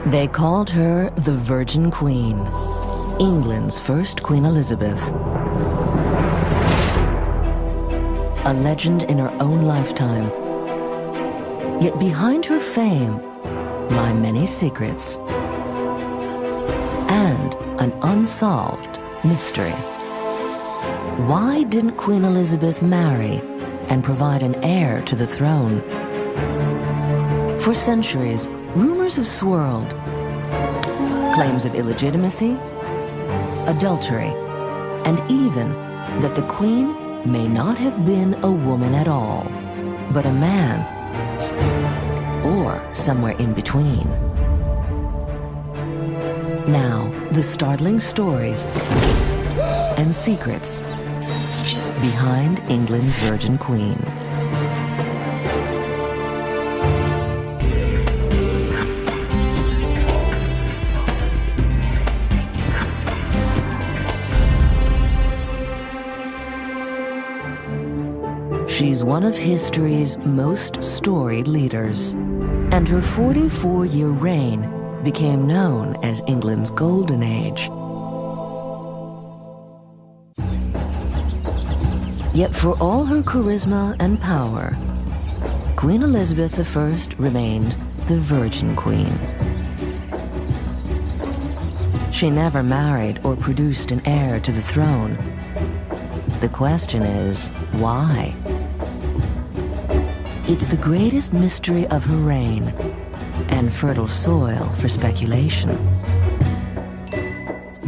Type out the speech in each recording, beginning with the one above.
They called her the Virgin Queen, England's first Queen Elizabeth. A legend in her own lifetime. Yet behind her fame lie many secrets and an unsolved mystery. Why didn't Queen Elizabeth marry and provide an heir to the throne? For centuries, rumors have swirled. Claims of illegitimacy, adultery, and even that the Queen may not have been a woman at all, but a man, or somewhere in between. Now, the startling stories and secrets behind England's Virgin Queen. She's one of history's most storied leaders, and her 44-year reign became known as England's Golden Age. Yet for all her charisma and power, Queen Elizabeth I remained the Virgin Queen. She never married or produced an heir to the throne. The question is, why? It's the greatest mystery of her reign and fertile soil for speculation.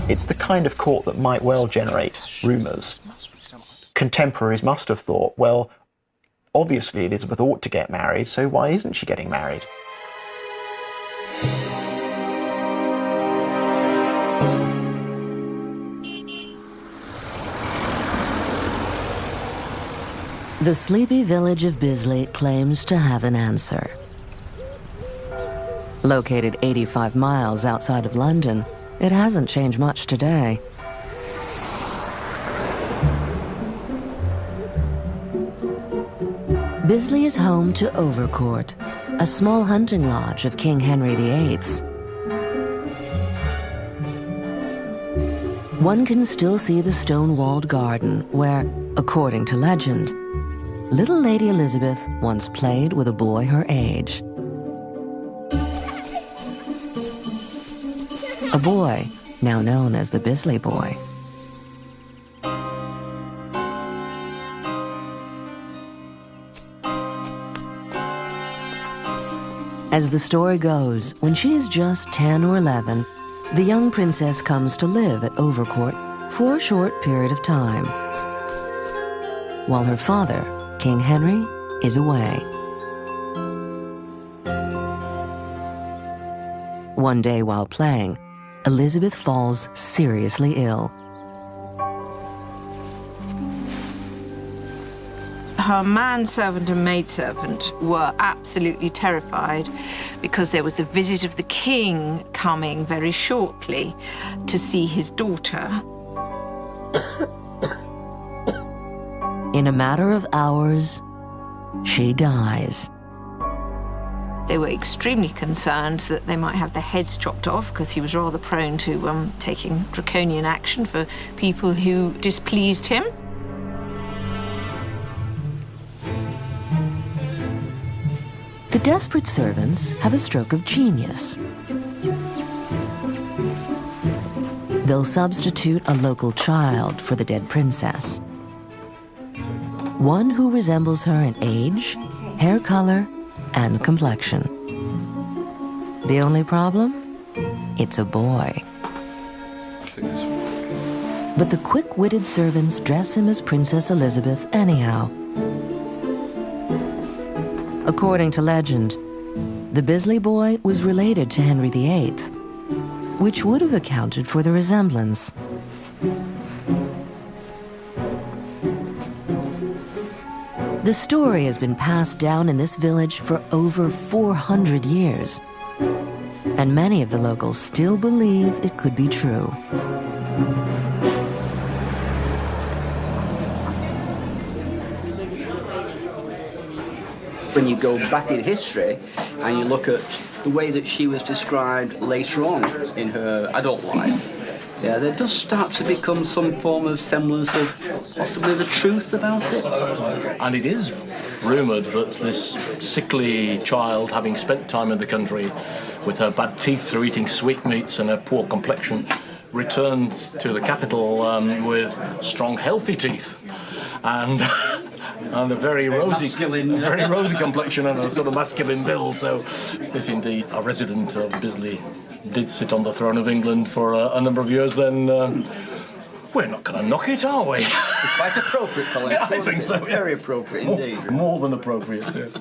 It's the kind of court that might well generate rumours. Contemporaries must have thought, well, obviously Elizabeth ought to get married, so why isn't she getting married? The sleepy village of Bisley claims to have an answer. Located 85 miles outside of London, it hasn't changed much today. Bisley is home to Overcourt, a small hunting lodge of King Henry VIII's. One can still see the stone-walled garden where, according to legend, little Lady Elizabeth once played with a boy her age. A boy now known as the Bisley Boy. As the story goes, when she is just 10 or 11, the young princess comes to live at Overcourt for a short period of time, while her father, King Henry, is away. One day while playing, Elizabeth falls seriously ill. Her manservant and maidservant were absolutely terrified because there was a visit of the king coming very shortly to see his daughter. In a matter of hours, she dies. They were extremely concerned that they might have the heads chopped off because he was rather prone to taking draconian action for people who displeased him. The desperate servants have a stroke of genius. They'll substitute a local child for the dead princess. One who resembles her in age, hair color, and complexion. The only problem? It's a boy. But the quick-witted servants dress him as Princess Elizabeth anyhow. According to legend, the Bisley Boy was related to Henry VIII, which would have accounted for the resemblance. The story has been passed down in this village for over 400 years, and many of the locals still believe it could be true. When you go back in history and you look at the way that she was described later on in her adult life, yeah, there does start to become some form of semblance of possibly the truth about it. And it is rumoured that this sickly child, having spent time in the country with her bad teeth through eating sweetmeats and her poor complexion, returned to the capital with strong, healthy teeth and a very rosy complexion and a sort of masculine build. So, if indeed a resident of Bisley did sit on the throne of England for a number of years, then we're not going to knock it, are we? Quite appropriate, Colin. Yeah, I think so. Yes. Very appropriate indeed. More than appropriate, yes.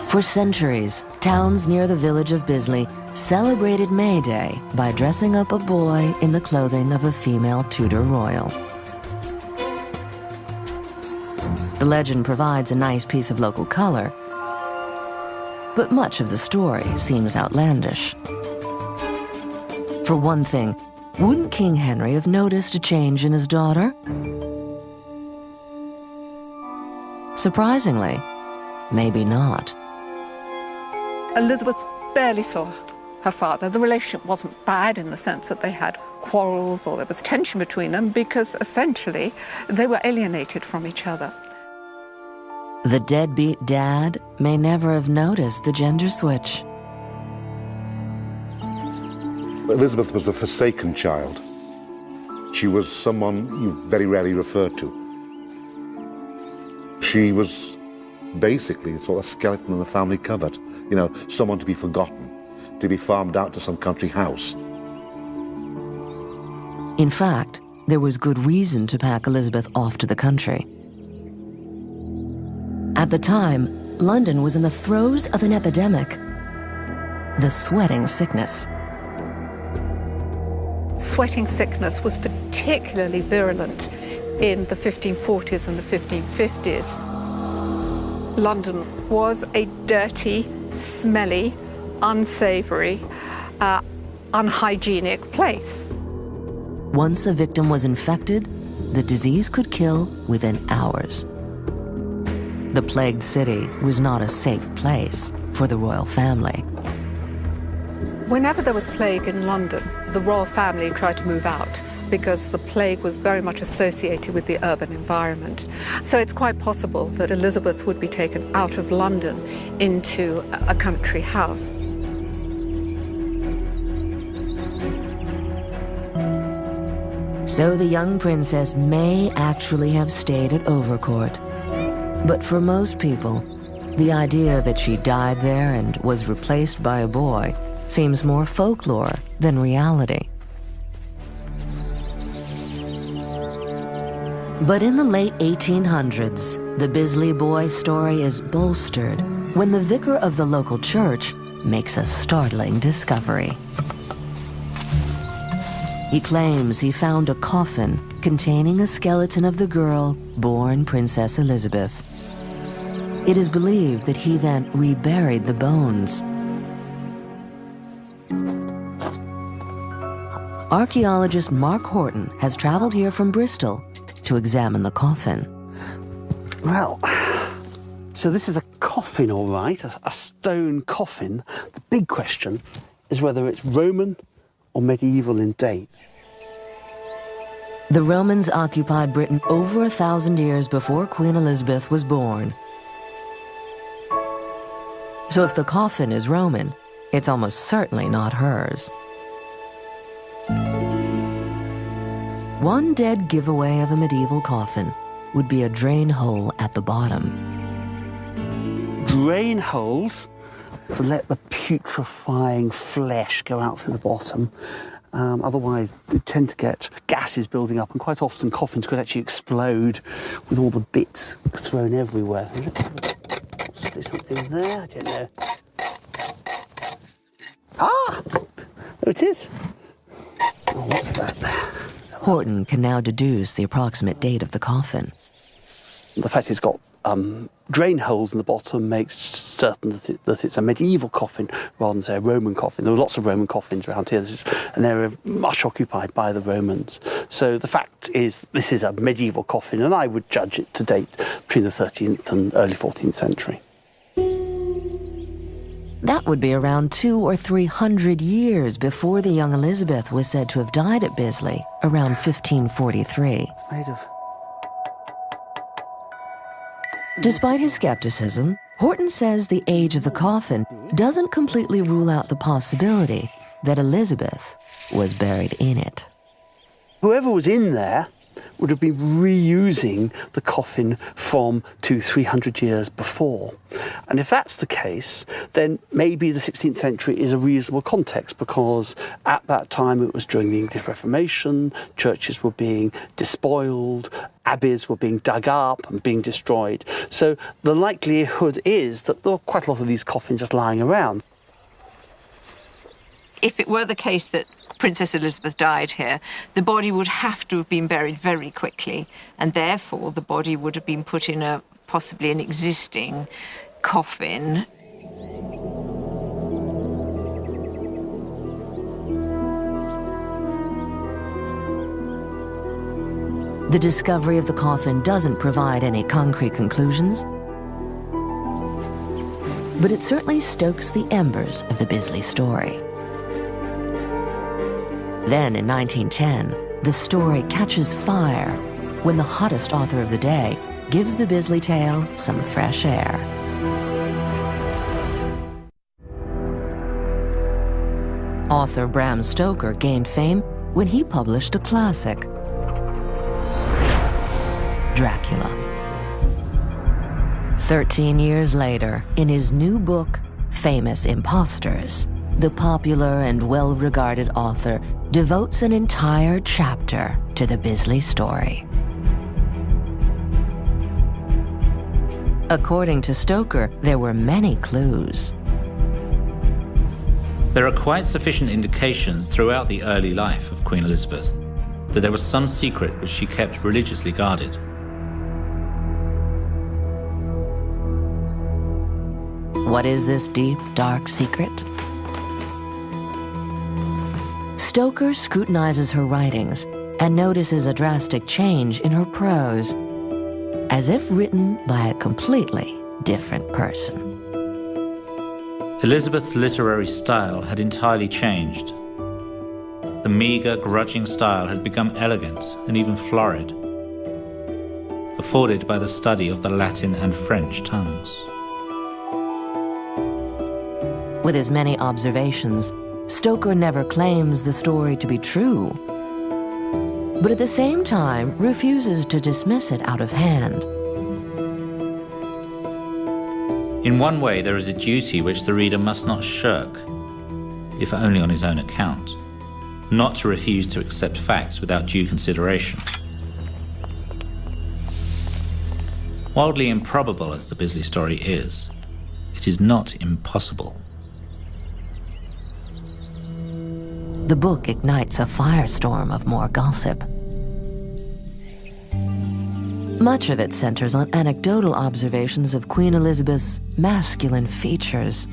For centuries, towns near the village of Bisley celebrated May Day by dressing up a boy in the clothing of a female Tudor royal. The legend provides a nice piece of local color, but much of the story seems outlandish. For one thing, wouldn't King Henry have noticed a change in his daughter? Surprisingly, maybe not. Elizabeth barely saw her father. The relationship wasn't bad in the sense that they had quarrels or there was tension between them, because essentially they were alienated from each other. The deadbeat dad may never have noticed the gender switch. Elizabeth was the forsaken child. She was someone you very rarely referred to. She was basically sort of a skeleton in the family cupboard. You know, someone to be forgotten, to be farmed out to some country house. In fact, there was good reason to pack Elizabeth off to the country. At the time, London was in the throes of an epidemic, the sweating sickness. Sweating sickness was particularly virulent in the 1540s and the 1550s. London was a dirty, smelly, unsavory, unhygienic place. Once a victim was infected, the disease could kill within hours. The plagued city was not a safe place for the royal family. Whenever there was plague in London, the royal family tried to move out because the plague was very much associated with the urban environment. So it's quite possible that Elizabeth would be taken out of London into a country house. So the young princess may actually have stayed at Overcourt. But for most people, the idea that she died there and was replaced by a boy seems more folklore than reality. But in the late 1800s, the Bisley boy story is bolstered when the vicar of the local church makes a startling discovery. He claims he found a coffin containing a skeleton of the girl born Princess Elizabeth. It is believed that he then reburied the bones. Archaeologist Mark Horton has traveled here from Bristol to examine the coffin. Well, so this is a coffin, all right, a stone coffin. The big question is whether it's Roman or medieval in date. The Romans occupied Britain over 1,000 years before Queen Elizabeth was born. So if the coffin is Roman, it's almost certainly not hers. One dead giveaway of a medieval coffin would be a drain hole at the bottom. Drain holes to let the putrefying flesh go out through the bottom. Otherwise, you tend to get gases building up, and quite often coffins could actually explode with all the bits thrown everywhere. Possibly something there, I don't know. Ah! There it is. Oh, what's that there? Horton can now deduce the approximate date of the coffin. The fact it's got drain holes in the bottom makes certain that it's a medieval coffin rather than, say, a Roman coffin. There were lots of Roman coffins around here, and they were much occupied by the Romans. So the fact is this is a medieval coffin, and I would judge it to date between the 13th and early 14th century. That would be around 200 or 300 years before the young Elizabeth was said to have died at Bisley, around 1543. It's made of... Despite his skepticism, Horton says the age of the coffin doesn't completely rule out the possibility that Elizabeth was buried in it. Whoever was in there would have been reusing the coffin from 200-300 years before. And if that's the case, then maybe the 16th century is a reasonable context, because at that time it was during the English Reformation, churches were being despoiled, abbeys were being dug up and being destroyed. So the likelihood is that there were quite a lot of these coffins just lying around. If it were the case that Princess Elizabeth died here, the body would have to have been buried very quickly, and therefore the body would have been put in possibly an existing coffin. The discovery of the coffin doesn't provide any concrete conclusions, but it certainly stokes the embers of the Bisley story. Then, in 1910, the story catches fire when the hottest author of the day gives the Bisley tale some fresh air. Author Bram Stoker gained fame when he published a classic, Dracula. 13 years later, in his new book, Famous Impostors, the popular and well-regarded author devotes an entire chapter to the Bisley story. According to Stoker, there were many clues. There are quite sufficient indications throughout the early life of Queen Elizabeth that there was some secret which she kept religiously guarded. What is this deep, dark secret? Stoker scrutinizes her writings and notices a drastic change in her prose, as if written by a completely different person. Elizabeth's literary style had entirely changed. The meager, grudging style had become elegant and even florid, afforded by the study of the Latin and French tongues. With his many observations, Stoker never claims the story to be true, but at the same time refuses to dismiss it out of hand. In one way, there is a duty which the reader must not shirk, if only on his own account, not to refuse to accept facts without due consideration. Wildly improbable as the Bisley story is, it is not impossible. The book ignites a firestorm of more gossip. Much of it centers on anecdotal observations of Queen Elizabeth's masculine features.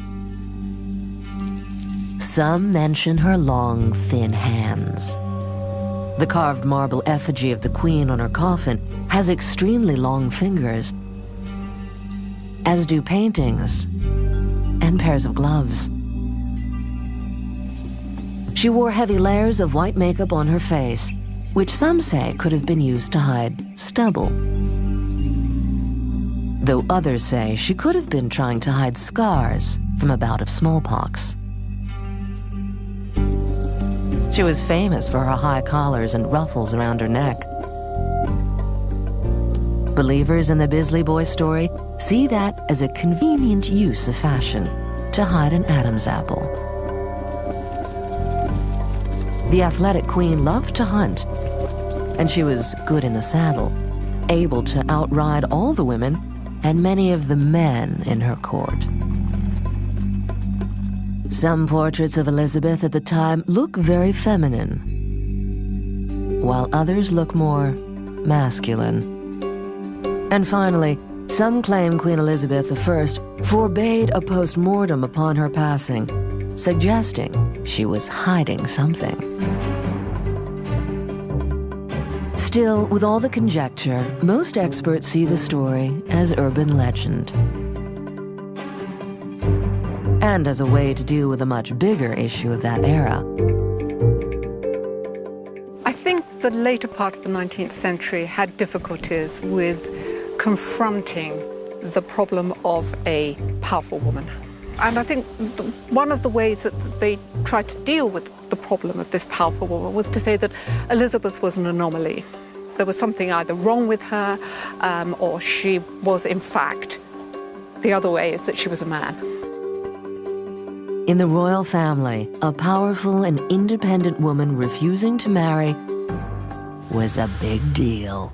Some mention her long, thin hands. The carved marble effigy of the Queen on her coffin has extremely long fingers, as do paintings and pairs of gloves. She wore heavy layers of white makeup on her face, which some say could have been used to hide stubble. Though others say she could have been trying to hide scars from a bout of smallpox. She was famous for her high collars and ruffles around her neck. Believers in the Bisley Boy story see that as a convenient use of fashion to hide an Adam's apple. The athletic queen loved to hunt, and she was good in the saddle, able to outride all the women and many of the men in her court. Some portraits of Elizabeth at the time look very feminine, while others look more masculine. And finally, some claim Queen Elizabeth I forbade a post-mortem upon her passing, suggesting she was hiding something. Still, with all the conjecture, most experts see the story as urban legend. and as a way to deal with a much bigger issue of that era. I think the later part of the 19th century had difficulties with confronting the problem of a powerful woman. And I think one of the ways that they tried to deal with the problem of this powerful woman was to say that Elizabeth was an anomaly. There was something either wrong with her, or she was, in fact, the other way is that she was a man. In the royal family, a powerful and independent woman refusing to marry was a big deal.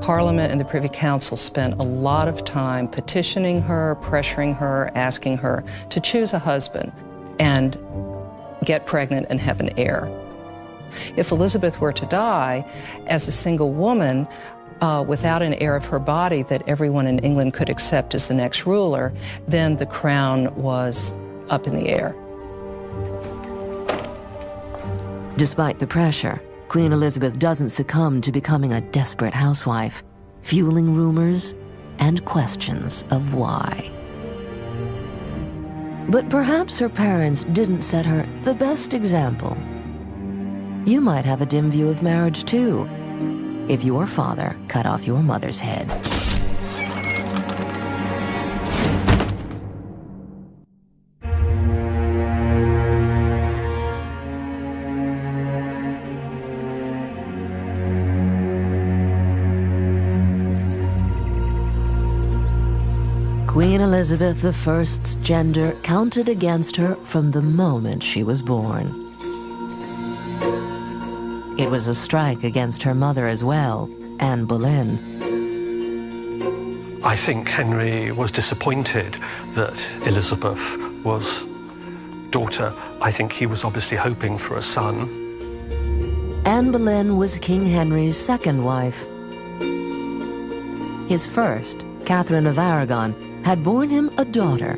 Parliament and the Privy Council spent a lot of time petitioning her, pressuring her, asking her to choose a husband and get pregnant and have an heir. If Elizabeth were to die as a single woman, without an heir of her body that everyone in England could accept as the next ruler, then the crown was up in the air. Despite the pressure, Queen Elizabeth doesn't succumb to becoming a desperate housewife, fueling rumors and questions of why. But perhaps her parents didn't set her the best example. You might have a dim view of marriage too, if your father cut off your mother's head. Queen Elizabeth I's gender counted against her from the moment she was born. It was a strike against her mother as well, Anne Boleyn. I think Henry was disappointed that Elizabeth was daughter. I think he was obviously hoping for a son. Anne Boleyn was King Henry's second wife. His first, Catherine of Aragon, had borne him a daughter,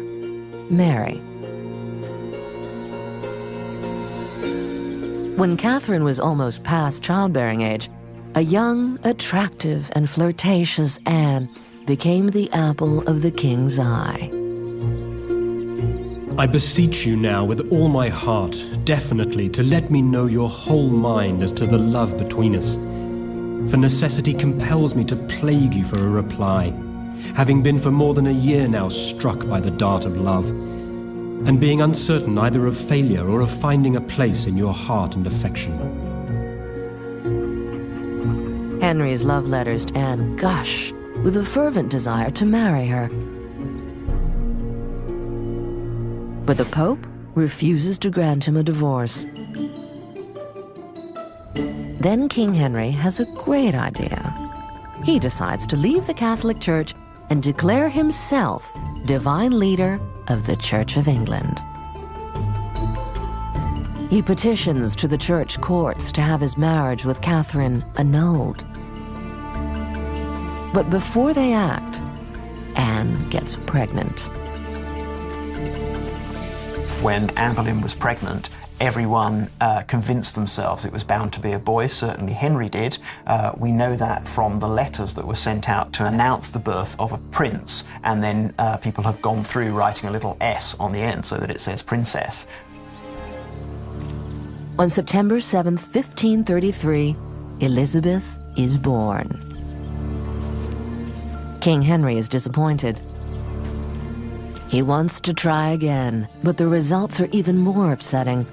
Mary. When Catherine was almost past childbearing age, a young, attractive, and flirtatious Anne became the apple of the king's eye. I beseech you now with all my heart, definitely, to let me know your whole mind as to the love between us. For necessity compels me to plague you for a reply, having been for more than a year now struck by the dart of love, and being uncertain either of failure or of finding a place in your heart and affection. Henry's love letters to Anne gush with a fervent desire to marry her. But the Pope refuses to grant him a divorce. Then King Henry has a great idea. He decides to leave the Catholic Church and declare himself divine leader of the Church of England. He petitions to the church courts to have his marriage with Catherine annulled. But before they act, Anne gets pregnant. When Anne Boleyn was pregnant, everyone convinced themselves it was bound to be a boy. Certainly Henry did. We know that from the letters that were sent out to announce the birth of a prince, and then people have gone through writing a little S on the end so that it says princess. On September 7th, 1533, Elizabeth is born. King Henry is disappointed. He wants to try again, but the results are even more upsetting.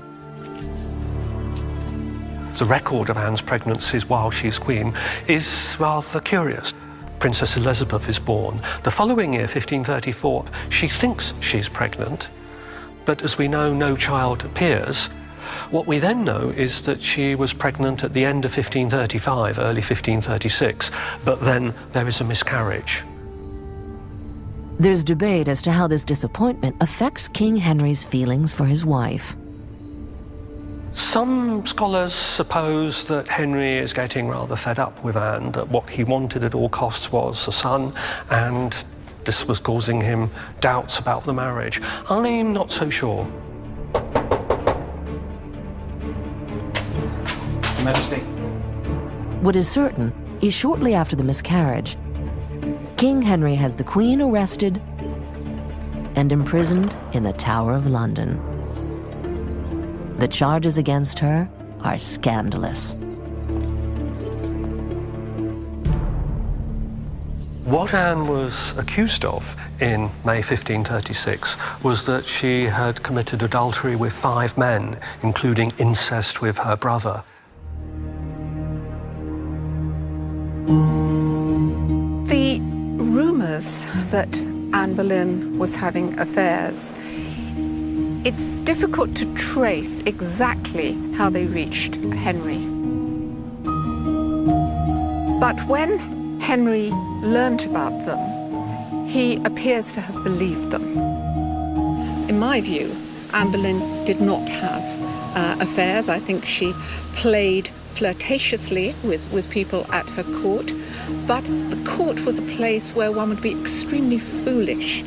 The record of Anne's pregnancies while she's queen is rather curious. Princess Elizabeth is born. The following year, 1534, she thinks she's pregnant, but as we know, no child appears. What we then know is that she was pregnant at the end of 1535, early 1536, but then there is a miscarriage. There's debate as to how this disappointment affects King Henry's feelings for his wife. Some scholars suppose that Henry is getting rather fed up with Anne, that what he wanted at all costs was a son, and this was causing him doubts about the marriage. I'm not so sure. Majesty. What is certain is shortly after the miscarriage, King Henry has the Queen arrested and imprisoned in the Tower of London. The charges against her are scandalous. What Anne was accused of in May 1536 was that she had committed adultery with 5 men, including incest with her brother. The rumours that Anne Boleyn was having affairs, it's difficult to trace exactly how they reached Henry. But when Henry learnt about them, he appears to have believed them. In my view, Anne Boleyn did not have affairs. I think she played flirtatiously with people at her court, but the court was a place where one would be extremely foolish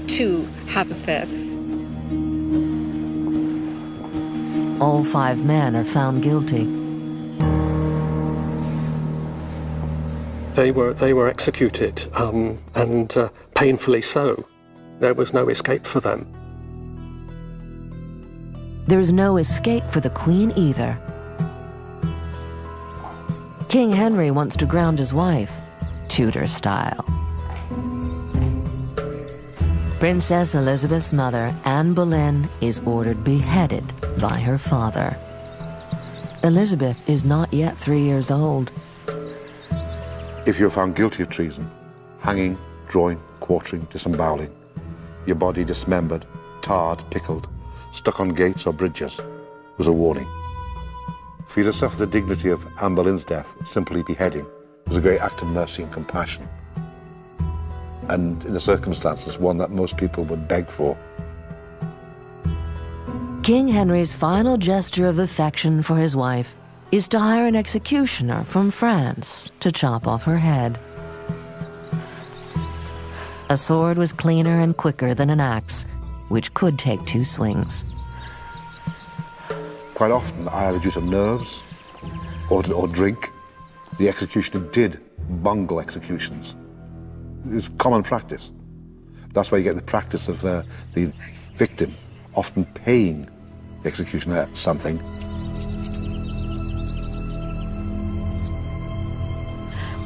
to have affairs. All 5 men are found guilty. They were executed, and painfully so. There was no escape for them. There's no escape for the Queen either. King Henry wants to ground his wife, Tudor style. Princess Elizabeth's mother, Anne Boleyn, is ordered beheaded by her father. Elizabeth is not yet 3 years old. If you're found guilty of treason, hanging, drawing, quartering, disemboweling, your body dismembered, tarred, pickled, stuck on gates or bridges, was a warning. For you to suffer the dignity of Anne Boleyn's death, simply beheading, was a great act of mercy and compassion. And in the circumstances, one that most people would beg for. King Henry's final gesture of affection for his wife is to hire an executioner from France to chop off her head. A sword was cleaner and quicker than an axe, which could take 2 swings. Quite often, either due to nerves or drink, the executioner did bungle executions. It was common practice. That's why you get the practice of the victim often paying the executioner something.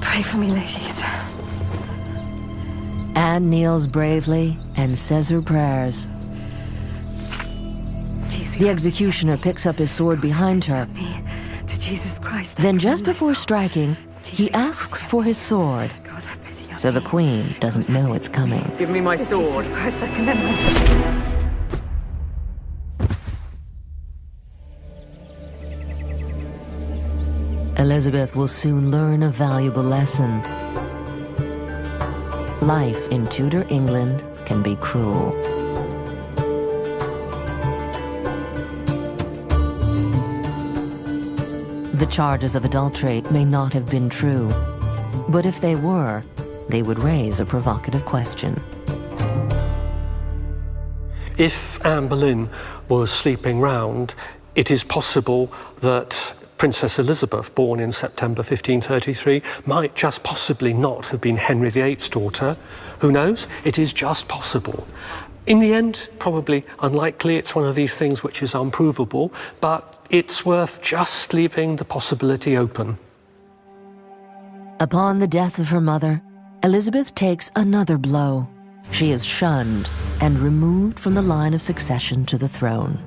Pray for me, ladies. Anne kneels bravely and says her prayers. Jesus, the executioner picks up his sword behind her. To Jesus Christ. Then just before striking, he asks for his sword. So the Queen doesn't know it's coming. Give me my sword. Jesus Christ, I commend myself. Elizabeth will soon learn a valuable lesson. Life in Tudor England can be cruel. The charges of adultery may not have been true, but if they were, they would raise a provocative question. If Anne Boleyn was sleeping round, it is possible that Princess Elizabeth, born in September 1533, might just possibly not have been Henry VIII's daughter. Who knows? It is just possible. In the end, probably unlikely. It's one of these things which is unprovable, but it's worth just leaving the possibility open. Upon the death of her mother, Elizabeth takes another blow. She is shunned and removed from the line of succession to the throne.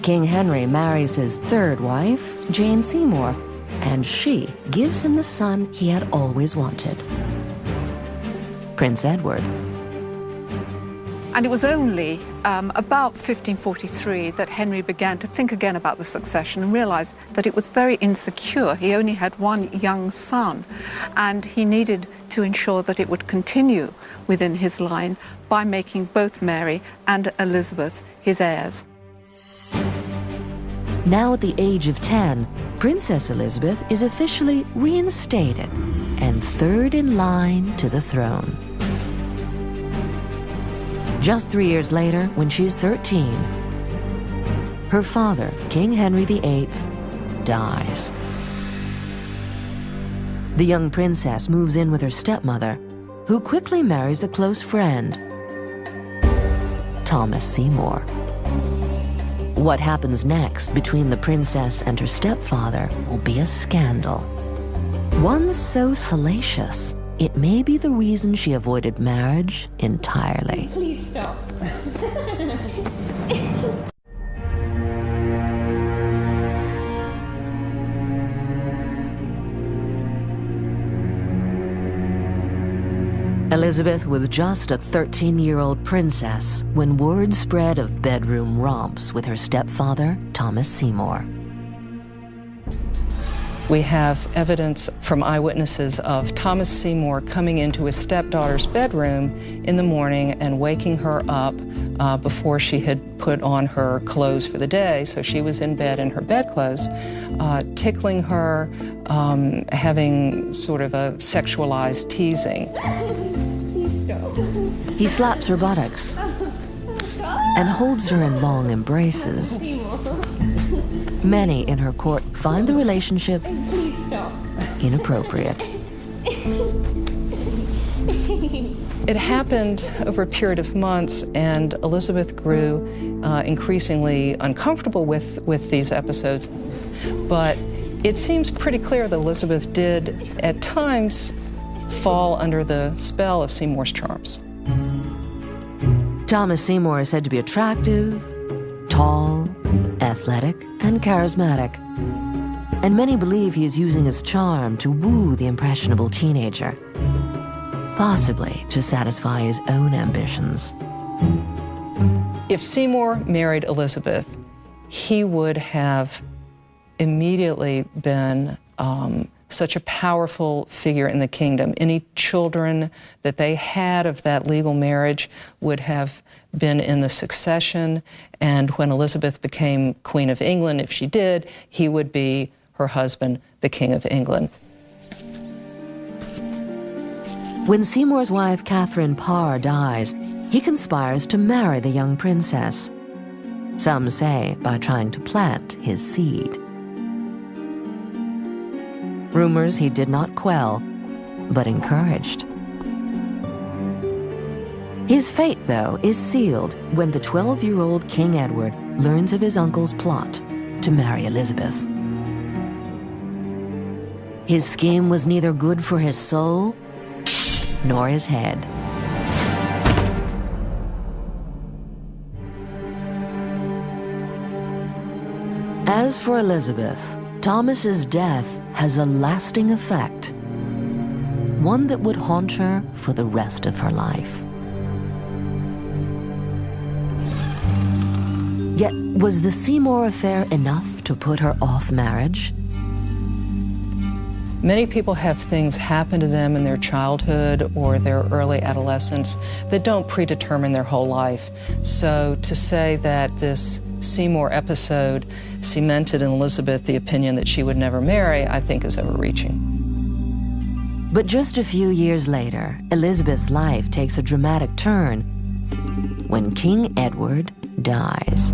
King Henry marries his 3rd wife, Jane Seymour, and she gives him the son he had always wanted, Prince Edward. And it was only about 1543 that Henry began to think again about the succession and realized that it was very insecure. He only had 1 young son, and he needed to ensure that it would continue within his line by making both Mary and Elizabeth his heirs. Now at the age of 10, Princess Elizabeth is officially reinstated and 3rd in line to the throne. Just 3 years later, when she's 13, her father, King Henry VIII, dies. The young princess moves in with her stepmother, who quickly marries a close friend, Thomas Seymour. What happens next between the princess and her stepfather will be a scandal. One so salacious, it may be the reason she avoided marriage entirely. Please stop. Elizabeth was just a 13-year-old princess when word spread of bedroom romps with her stepfather, Thomas Seymour. We have evidence from eyewitnesses of Thomas Seymour coming into his stepdaughter's bedroom in the morning and waking her up before she had put on her clothes for the day. So she was in bed in her bedclothes, tickling her, having sort of a sexualized teasing. He slaps her buttocks and holds her in long embraces. Many in her court find the relationship inappropriate. It happened over a period of months, and Elizabeth grew increasingly uncomfortable with these episodes. But it seems pretty clear that Elizabeth did, at times, fall under the spell of Seymour's charms. Thomas Seymour is said to be attractive, tall, athletic, and charismatic. And many believe he is using his charm to woo the impressionable teenager, possibly to satisfy his own ambitions. If Seymour married Elizabeth, he would have immediately been such a powerful figure in the kingdom. Any children that they had of that legal marriage would have been in the succession, and when Elizabeth became Queen of England, if she did, he would be her husband, the King of England. When Seymour's wife, Catherine Parr, dies, he conspires to marry the young princess. Some say by trying to plant his seed. Rumors he did not quell, but encouraged. His fate, though, is sealed when the 12-year-old King Edward learns of his uncle's plot to marry Elizabeth. His scheme was neither good for his soul nor his head. As for Elizabeth, Thomas's death has a lasting effect, one that would haunt her for the rest of her life. Yet, was the Seymour affair enough to put her off marriage? Many people have things happen to them in their childhood or their early adolescence that don't predetermine their whole life. So to say that this Seymour episode cemented in Elizabeth the opinion that she would never marry, I think is overreaching. But just a few years later, Elizabeth's life takes a dramatic turn when King Edward dies.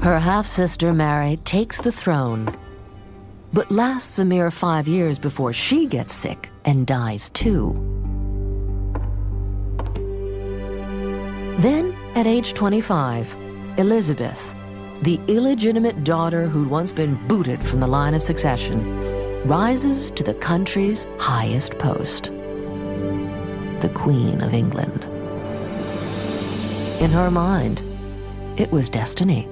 Her half-sister Mary takes the throne, but lasts a mere 5 years before she gets sick and dies too. Then, at age 25, Elizabeth, the illegitimate daughter who'd once been booted from the line of succession, rises to the country's highest post, the Queen of England. In her mind, it was destiny.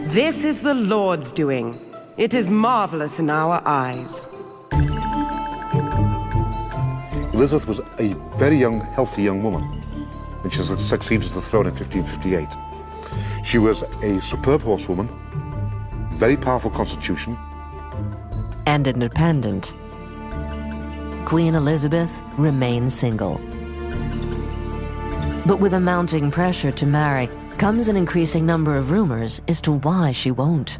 This is the Lord's doing. It is marvelous in our eyes. Elizabeth was a very young, healthy young woman when she succeeded to the throne in 1558. She was a superb horsewoman, very powerful constitution, and independent. Queen Elizabeth remains single. But with a mounting pressure to marry comes an increasing number of rumors as to why she won't.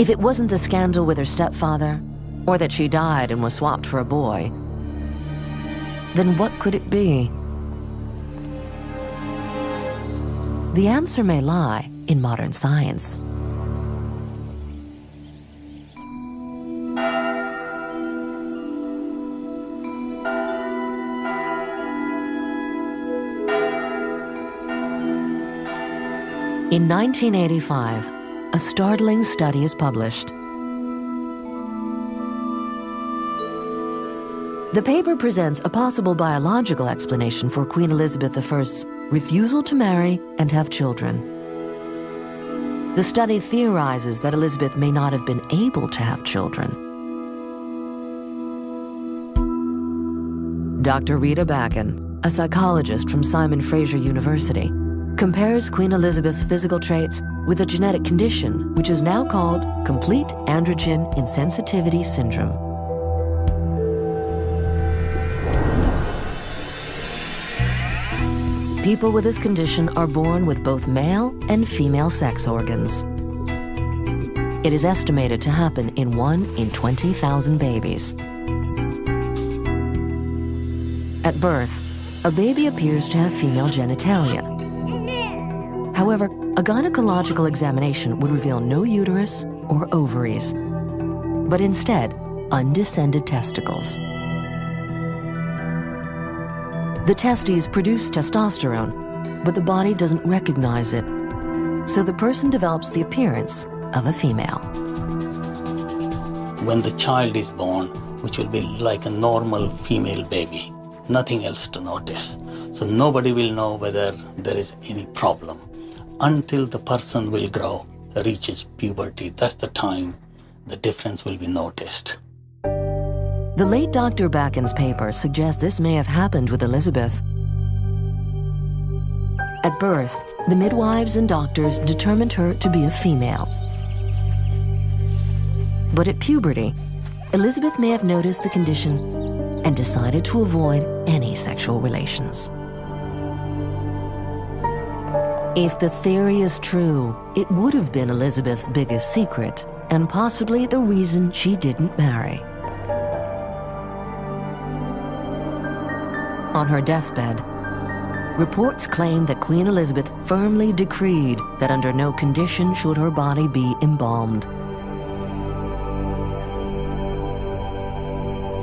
If it wasn't the scandal with her stepfather, or that she died and was swapped for a boy, then what could it be? The answer may lie in modern science. In 1985, a startling study is published. The paper presents a possible biological explanation for Queen Elizabeth I's refusal to marry and have children. The study theorizes that Elizabeth may not have been able to have children. Dr. Rita Bakken, a psychologist from Simon Fraser University, compares Queen Elizabeth's physical traits with a genetic condition which is now called complete androgen insensitivity syndrome. People with this condition are born with both male and female sex organs. It is estimated to happen in 1 in 20,000 babies. At birth, a baby appears to have female genitalia. However, a gynecological examination would reveal no uterus or ovaries, but instead, undescended testicles. The testes produce testosterone, but the body doesn't recognize it, so the person develops the appearance of a female. When the child is born, which will be like a normal female baby, nothing else to notice. So nobody will know whether there is any problem until the person will grow, reaches puberty. That's the time the difference will be noticed. The late Dr. Bakken's paper suggests this may have happened with Elizabeth. At birth, the midwives and doctors determined her to be a female. But at puberty, Elizabeth may have noticed the condition and decided to avoid any sexual relations. If the theory is true, it would have been Elizabeth's biggest secret and possibly the reason she didn't marry. On her deathbed, reports claim that Queen Elizabeth firmly decreed that under no condition should her body be embalmed.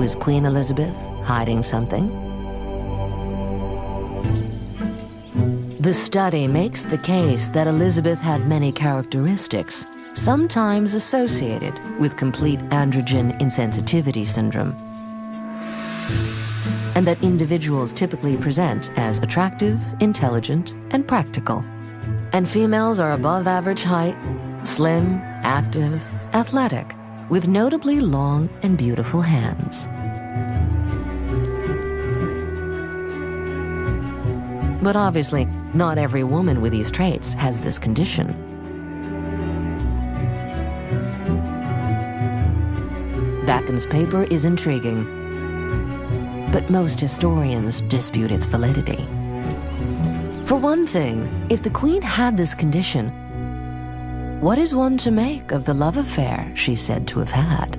Was Queen Elizabeth hiding something? The study makes the case that Elizabeth had many characteristics, sometimes associated with complete androgen insensitivity syndrome, and that individuals typically present as attractive, intelligent, and practical. And females are above average height, slim, active, athletic, with notably long and beautiful hands. But obviously, not every woman with these traits has this condition. Bakken's paper is intriguing, but most historians dispute its validity. For one thing, if the Queen had this condition, what is one to make of the love affair she's said to have had?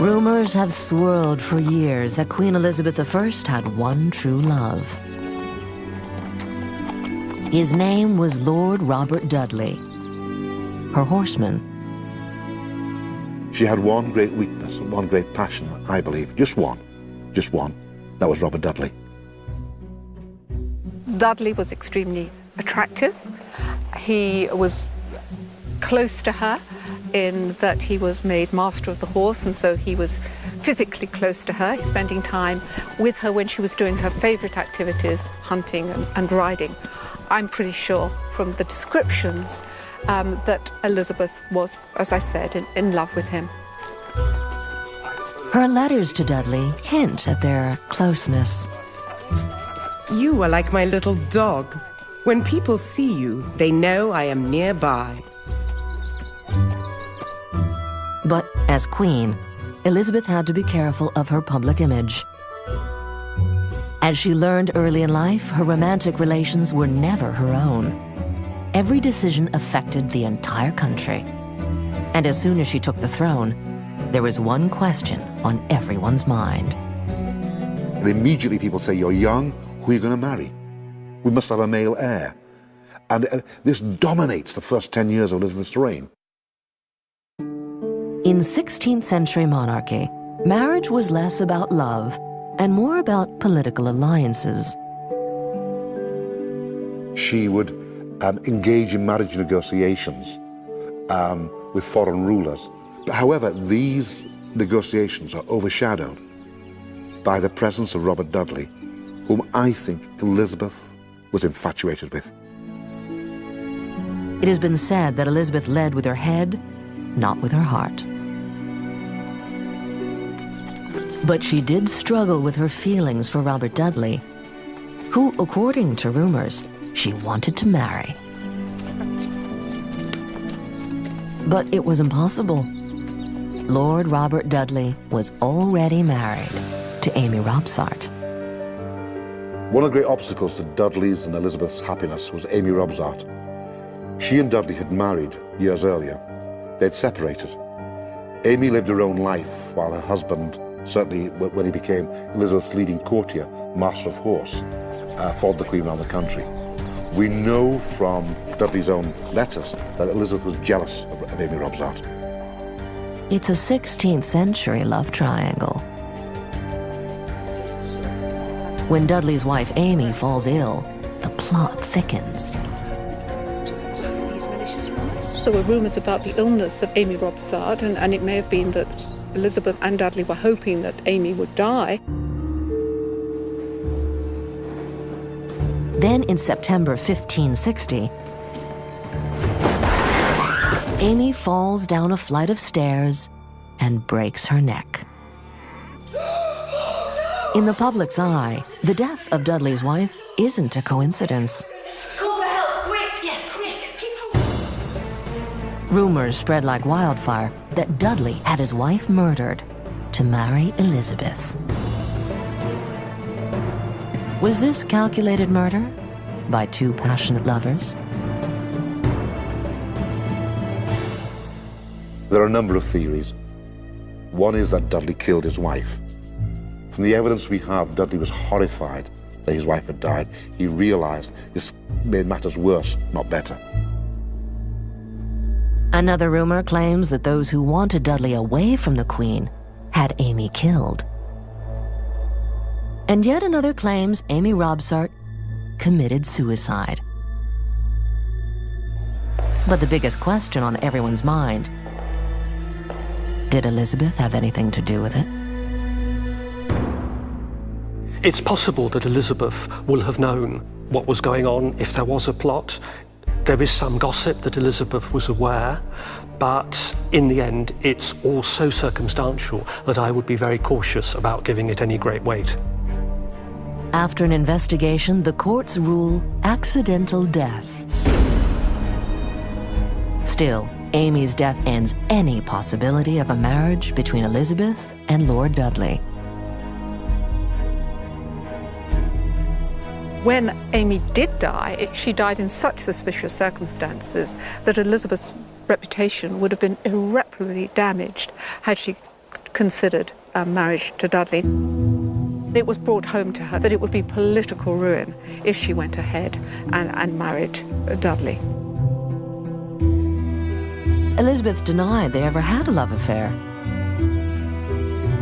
Rumors have swirled for years that Queen Elizabeth I had one true love. His name was Lord Robert Dudley, her horseman. She had one great weakness, one great passion, I believe. Just one. That was Robert Dudley. Dudley was extremely attractive. He was close to her in that he was made master of the horse, and so he was physically close to her, spending time with her when she was doing her favorite activities, hunting and riding. I'm pretty sure from the descriptions that Elizabeth was, as I said, in love with him. Her letters to Dudley hint at their closeness. You are like my little dog. When people see you, they know I am nearby. But as Queen, Elizabeth had to be careful of her public image. As she learned early in life, her romantic relations were never her own. Every decision affected the entire country. And as soon as she took the throne, there was one question on everyone's mind. And immediately people say, you're young, who are you going to marry? We must have a male heir. And this dominates the first 10 years of Elizabeth's reign. In 16th century monarchy, marriage was less about love and more about political alliances. She would engage in marriage negotiations with foreign rulers. However, these negotiations are overshadowed by the presence of Robert Dudley, whom I think Elizabeth was infatuated with. It has been said that Elizabeth led with her head, not with her heart. But she did struggle with her feelings for Robert Dudley, who, according to rumors, she wanted to marry. But it was impossible. Lord Robert Dudley was already married to Amy Robsart. One of the great obstacles to Dudley's and Elizabeth's happiness was Amy Robsart. She and Dudley had married years earlier. They'd separated. Amy lived her own life while her husband, certainly when he became Elizabeth's leading courtier, Master of Horse, followed the Queen around the country. We know from Dudley's own letters that Elizabeth was jealous of Amy Robsart. It's a 16th century love triangle. When Dudley's wife Amy falls ill, the plot thickens. There were rumours about the illness of Amy Robsart, and it may have been that Elizabeth and Dudley were hoping that Amy would die. Then in September 1560, Amy falls down a flight of stairs and breaks her neck. In the public's eye, the death of Dudley's wife isn't a coincidence. Call for help, quick! Yes, quick! Rumors spread like wildfire that Dudley had his wife murdered to marry Elizabeth. Was this calculated murder by two passionate lovers? There are a number of theories. One is that Dudley killed his wife. From the evidence we have, Dudley was horrified that his wife had died. He realized this made matters worse, not better. Another rumor claims that those who wanted Dudley away from the Queen had Amy killed. And yet another claims Amy Robsart committed suicide. But the biggest question on everyone's mind: did Elizabeth have anything to do with it? It's possible that Elizabeth will have known what was going on if there was a plot. There is some gossip that Elizabeth was aware, but in the end, it's all so circumstantial that I would be very cautious about giving it any great weight. After an investigation, the courts rule accidental death. Still, Amy's death ends any possibility of a marriage between Elizabeth and Lord Dudley. When Amy did die, she died in such suspicious circumstances that Elizabeth's reputation would have been irreparably damaged had she considered marriage to Dudley. It was brought home to her that it would be political ruin if she went ahead and married Dudley. Elizabeth denied they ever had a love affair.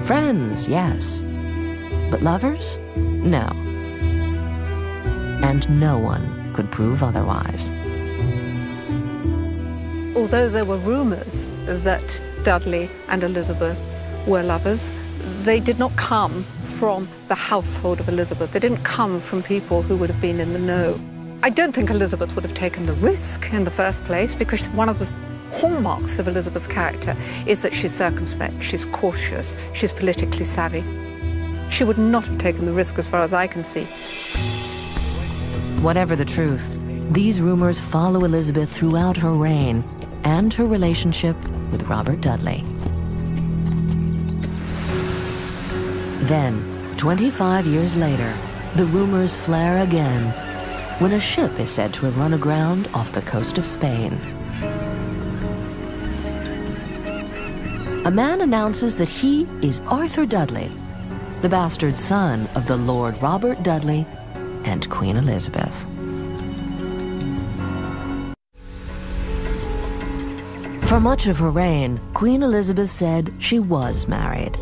Friends, yes. But lovers? No. And no one could prove otherwise. Although there were rumours that Dudley and Elizabeth were lovers, they did not come from the household of Elizabeth. They didn't come from people who would have been in the know. I don't think Elizabeth would have taken the risk in the first place, because one of the hallmarks of Elizabeth's character is that she's circumspect, she's cautious, she's politically savvy. She would not have taken the risk as far as I can see. Whatever the truth, these rumors follow Elizabeth throughout her reign and her relationship with Robert Dudley. Then, 25 years later, the rumors flare again when a ship is said to have run aground off the coast of Spain. A man announces that he is Arthur Dudley, the bastard son of the Lord Robert Dudley and Queen Elizabeth. For much of her reign, Queen Elizabeth said she was married.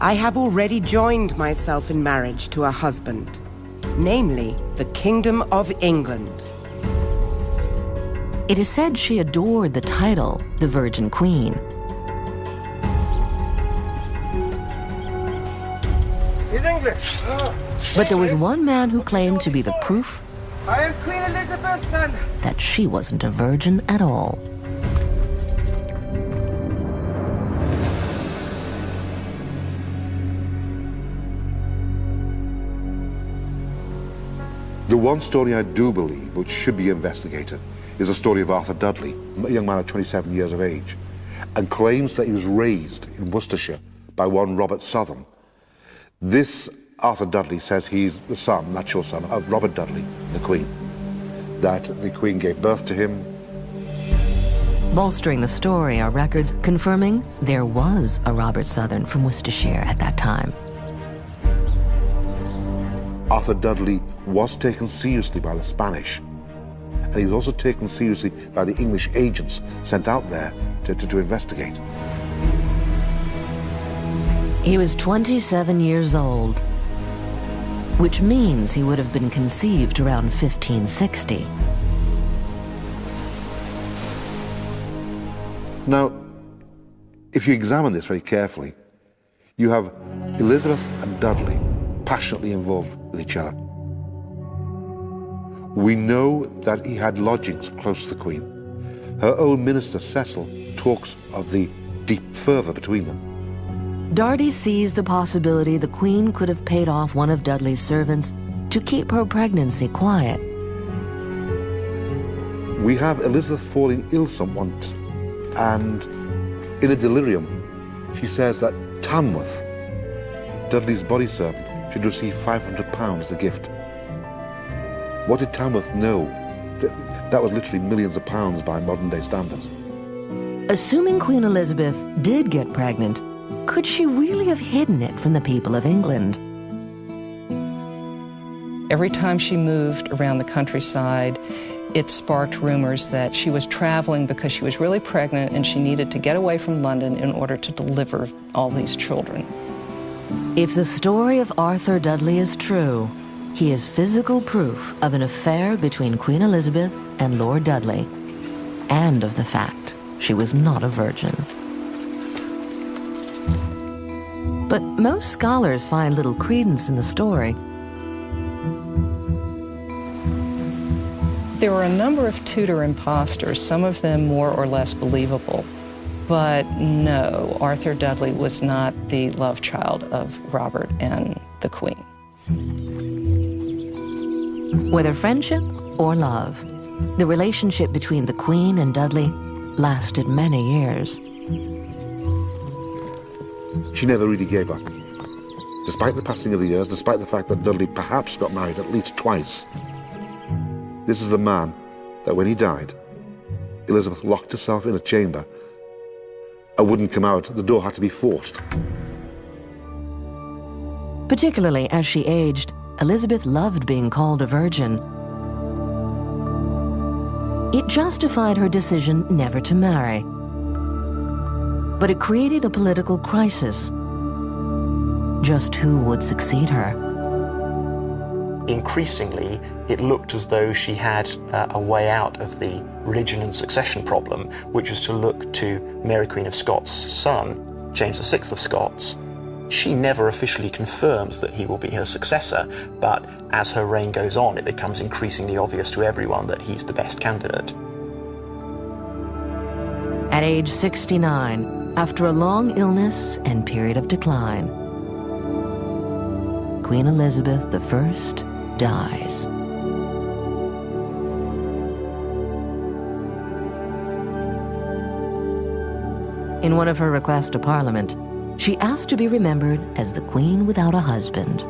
I have already joined myself in marriage to a husband, namely the Kingdom of England. It is said she adored the title, the Virgin Queen. He's English. But there was one man who claimed to be the proof I am Queen Elizabeth's son. that she wasn't a virgin at all. The one story I do believe which should be investigated is the story of Arthur Dudley, a young man of 27 years of age, and claims that he was raised in Worcestershire by one Robert Southern. This Arthur Dudley says he's the son, natural son, of Robert Dudley, the Queen, that the Queen gave birth to him. Bolstering the story are records confirming there was a Robert Southern from Worcestershire at that time. Arthur Dudley was taken seriously by the Spanish, and he was also taken seriously by the English agents sent out there to investigate. He was 27 years old, which means he would have been conceived around 1560. Now, if you examine this very carefully, you have Elizabeth and Dudley passionately involved with each other. We know that he had lodgings close to the Queen. Her own minister, Cecil, talks of the deep fervour between them. Darty sees the possibility the Queen could have paid off one of Dudley's servants to keep her pregnancy quiet. We have Elizabeth falling ill somewhat, and in a delirium, she says that Tamworth, Dudley's body servant, should receive £500 as a gift. What did Tamworth know? That was literally millions of pounds by modern-day standards. Assuming Queen Elizabeth did get pregnant, could she really have hidden it from the people of England? Every time she moved around the countryside, it sparked rumors that she was traveling because she was really pregnant and she needed to get away from London in order to deliver all these children. If the story of Arthur Dudley is true, he is physical proof of an affair between Queen Elizabeth and Lord Dudley, and of the fact she was not a virgin. But most scholars find little credence in the story. There were a number of Tudor imposters, some of them more or less believable. But no, Arthur Dudley was not the love child of Robert and the Queen. Whether friendship or love, the relationship between the Queen and Dudley lasted many years. She never really gave up. Despite the passing of the years, despite the fact that Dudley perhaps got married at least twice, this is the man that when he died, Elizabeth locked herself in a chamber and wouldn't come out. The door had to be forced. Particularly as she aged, Elizabeth loved being called a virgin. It justified her decision never to marry. But it created a political crisis. Just who would succeed her? Increasingly, it looked as though she had a way out of the religion and succession problem, which was to look to Mary Queen of Scots' son, James VI of Scots. She never officially confirms that he will be her successor, but as her reign goes on, it becomes increasingly obvious to everyone that he's the best candidate. At age 69, after a long illness and period of decline, Queen Elizabeth I dies. In one of her requests to Parliament, she asked to be remembered as the Queen without a husband.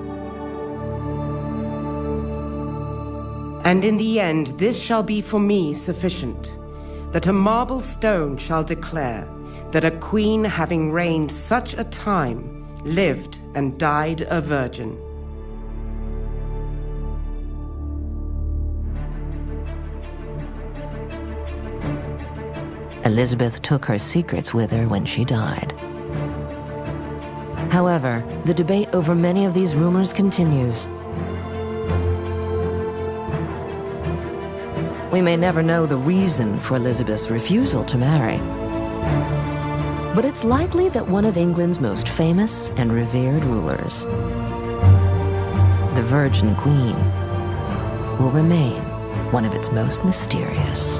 And in the end, this shall be for me sufficient, that a marble stone shall declare that a queen having reigned such a time lived and died a virgin. Elizabeth took her secrets with her when she died. However, the debate over many of these rumors continues. We may never know the reason for Elizabeth's refusal to marry, but it's likely that one of England's most famous and revered rulers, the Virgin Queen, will remain one of its most mysterious.